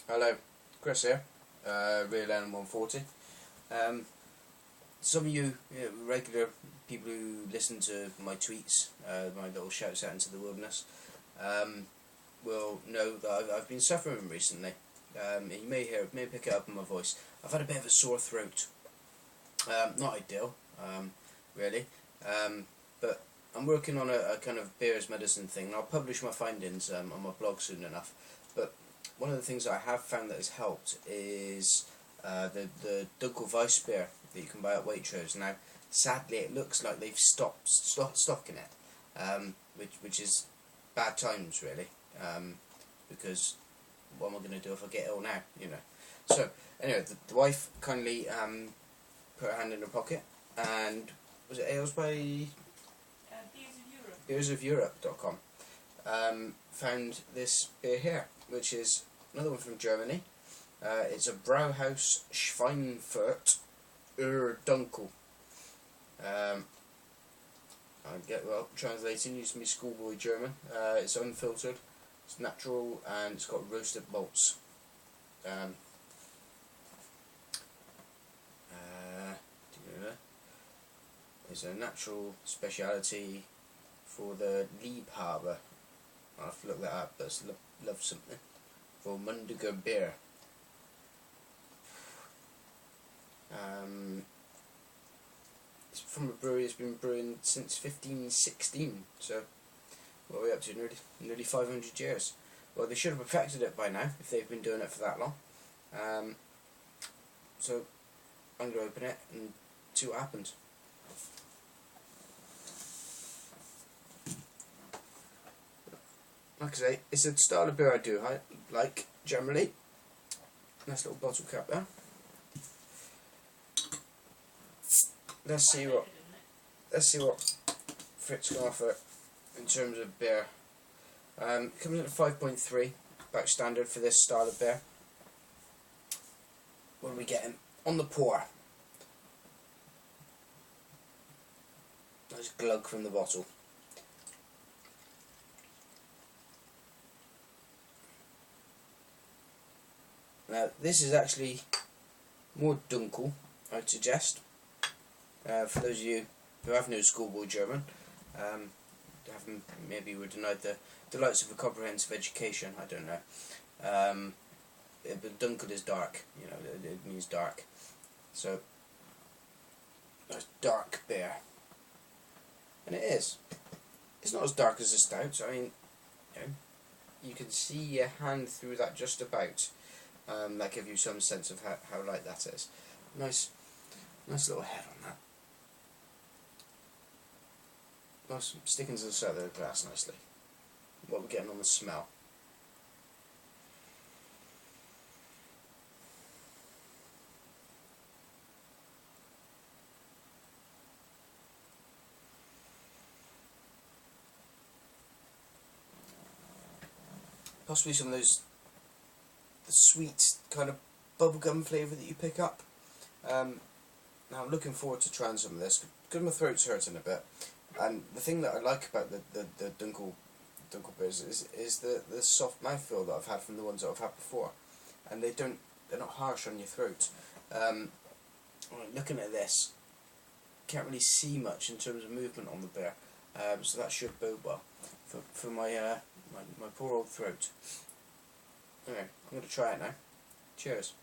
Hello, Chris here, Real N140. Some of you, regular people who listen to my tweets, my little shouts out into the wilderness, will know that I've been suffering recently. You may pick it up in my voice. I've had a bit of a sore throat. Not ideal, really, but I'm working on a kind of beer's medicine thing, and I'll publish my findings on my blog soon enough. But one of the things I have found that has helped is the UrDunkel Weiss beer that you can buy at Waitrose. Now, sadly, it looks like they've stopped stocking it, which is bad times, really, because what am I going to do if I get ill now, you know? So, anyway, the wife kindly put her hand in her pocket, and was it ales by beersofeurope.com, found this beer here, which is another one from Germany. It's a Brauhaus Scheinfurt UrDunkel. Translating using me schoolboy German. It's unfiltered, it's natural, and it's got roasted malts. It's a natural speciality for the Liebhaber. I'll have to look that up, but it's love something. For Mundiger beer. It's from a brewery that's been brewing since 1516, so what are we up to? Nearly 500 years. Well, they should have perfected it by now if they've been doing it for that long. So I'm going to open it and see what happens. Like I say, it's a style of beer I do like generally. Nice little bottle cap there. Let's see what Fritz can offer in terms of beer. It comes in at 5.3, about standard for this style of beer. What are we getting on the pour? Nice glug from the bottle. Now, this is actually more Dunkel, I'd suggest. For those of you who have no schoolboy German, maybe were denied the delights of a comprehensive education, I don't know. But Dunkel is dark, you know, it means dark. So, nice dark beer. And it is. It's not as dark as a stout, I mean, you can see your hand through that just about. That gives you some sense of how light that is. Nice little head on that. Nice, sticking to the side of the glass nicely. What we're getting on the smell. Possibly some of the sweet kind of bubblegum flavour that you pick up. Now I'm looking forward to trying some of this because my throat's hurting a bit. And the thing that I like about the Dunkel beers is the soft mouthfeel that I've had from the ones that I've had before, and they're not harsh on your throat. Looking at this, can't really see much in terms of movement on the beer, so that should bode well for my my poor old throat. Anyway, I'm going to try it now. Cheers.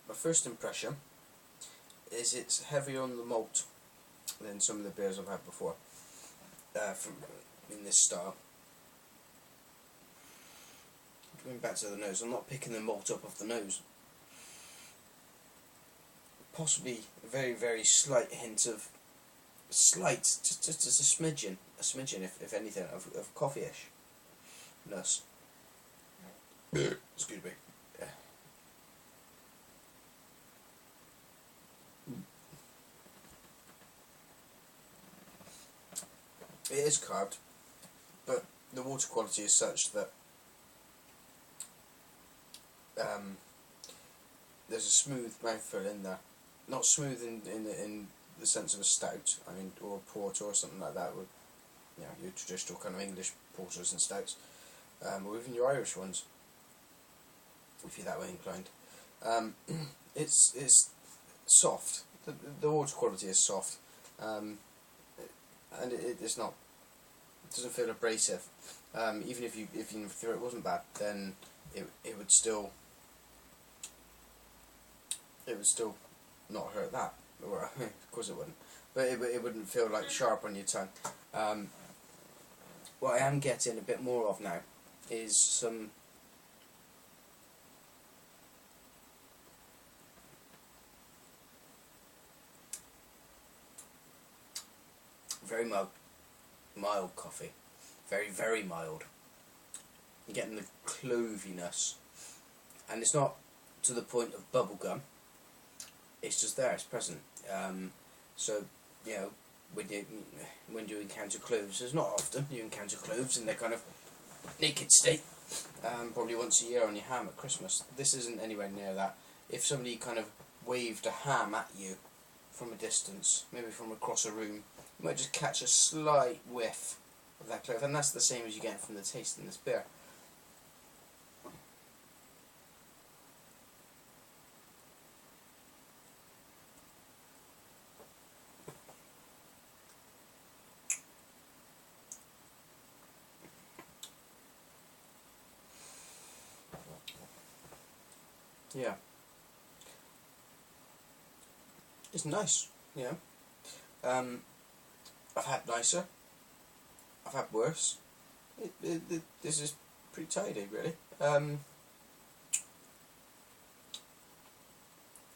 My first impression is it's heavier on the malt than some of the beers I've had before in this style. Going back to the nose, I'm not picking the malt up off the nose. Possibly a very, very slight hint of just a smidgen if anything of coffee-ish-ness. Excuse me. Yeah. It is carved, but the water quality is such that there's a smooth mouthful in there. Not smooth in the sense of a stout, I mean, or a porter or something like that, with, you know, your traditional kind of English porters and stouts, or even your Irish ones, if you're that way inclined. It's soft. The water quality is soft, and it's not. It doesn't feel abrasive. Even if your throat wasn't bad, then it would still not hurt that. Or, of course it wouldn't, but it wouldn't feel like sharp on your tongue. What I am getting a bit more of now is some very mild coffee, very mild. You're getting the cloviness, and it's not to the point of bubblegum. It's just there, it's present. So, you know, when you encounter cloves, it's not often you encounter cloves in their kind of naked state. Probably once a year on your ham at Christmas. This isn't anywhere near that. If somebody kind of waved a ham at you from a distance, maybe from across a room, you might just catch a slight whiff of that clove, and that's the same as you get from the taste in this beer. Yeah. It's nice, you know. I've had nicer. I've had worse. This is pretty tidy, really.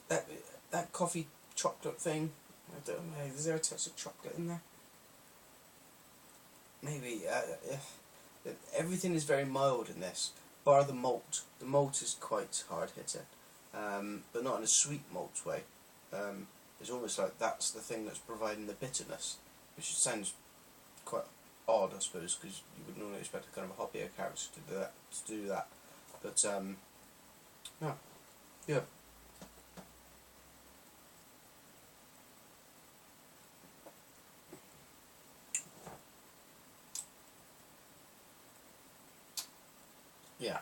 That coffee chocolate thing, I don't know, is there a touch of chocolate in there? Maybe. Everything is very mild in this, bar the malt. The malt is quite hard hitting, but not in a sweet malt way. It's almost like that's the thing that's providing the bitterness, which sounds quite odd, I suppose, because you would normally expect a kind of a hoppier character to do that. But yeah. Yeah.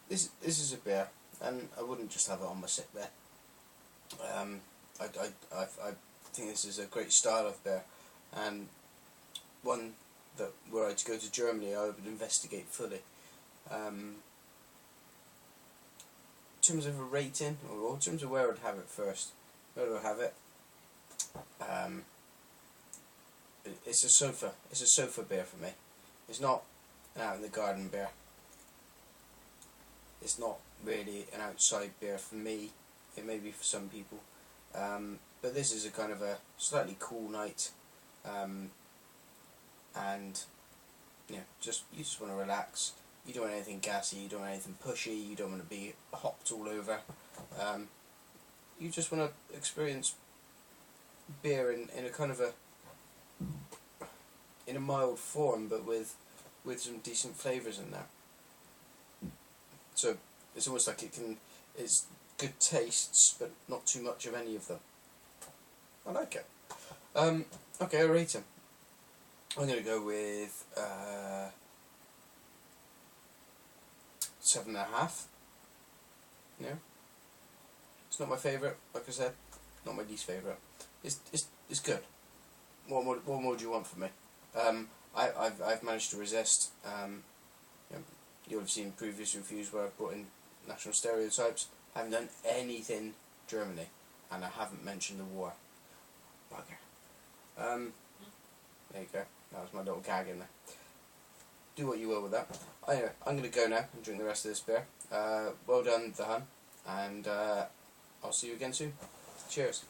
This is a beer, and I wouldn't just have it on my sick bed. I think this is a great style of beer, and one that were I to go to Germany, I would investigate fully. In terms of a rating, or in terms of where I'd have it first, where do I have it? It's a sofa beer for me. It's not an out in the garden beer. It's not really an outside beer for me. It may be for some people, but this is a kind of a slightly cool night, and you just want to relax. You don't want anything gassy. You don't want anything pushy. You don't want to be hopped all over. You just want to experience beer in a kind of in a mild form, but with some decent flavours in there. So it's almost like it's good tastes, but not too much of any of them. I like it. Okay, I'll rate him. I'm going to go with 7.5. Yeah. It's not my favourite, like I said. Not my least favourite. It's good. What more do you want from me? I've managed to resist. You'll have seen previous reviews where I've brought in national stereotypes. I haven't done anything Germany, and I haven't mentioned the war. Bugger. There you go. That was my little gag in there. Do what you will with that. Anyway, I'm going to go now and drink the rest of this beer. Well done, the Hun, and I'll see you again soon. Cheers.